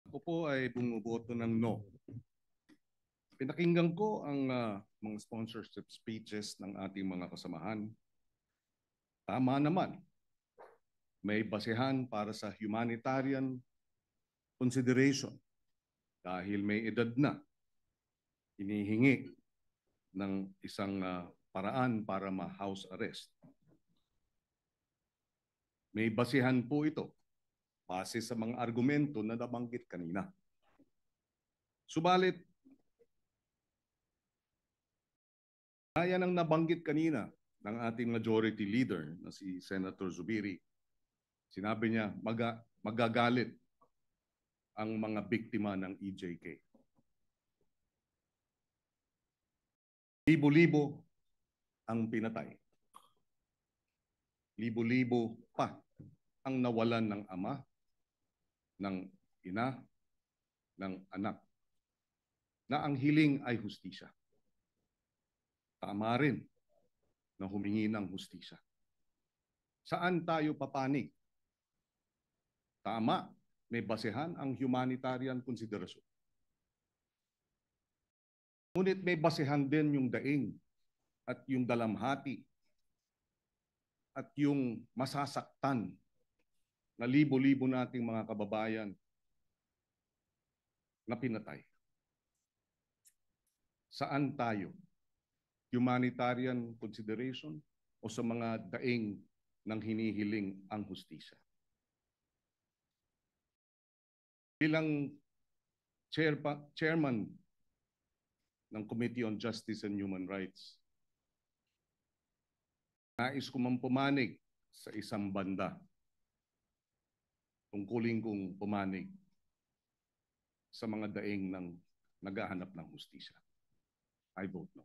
Ako po ay bumuboto ng no. Pinakinggan ko ang mga sponsorship speeches ng ating mga kasamahan. Tama naman, may basehan para sa humanitarian consideration dahil may edad na, hinihingi ng isang paraan para ma-house arrest. May basehan po ito base sa mga argumento na nabanggit kanina. Subalit, gaya ng nabanggit kanina ng ating majority leader na si Senator Zubiri, sinabi niya magagalit ang mga biktima ng EJK. Libo-libo ang pinatay. Libo-libo pa ang nawalan ng ama, ng ina, ng anak, na ang hiling ay hustisya. Tama rin na humingi ng hustisya. Saan tayo papanig? Tama, may basehan ang humanitarian consideration. Ngunit may basehan din yung daing at yung dalamhati at yung masasaktan na libo-libo nating mga kababayan na pinatay. Saan tayo? Humanitarian consideration o sa mga daing ng hinihiling ang hustisya? Bilang chairman ng Committee on Justice and Human Rights, nais ko man pumanig sa isang banda. Tungkulin kong pumanig sa mga daing ng naghahanap ng hustisya. I vote no.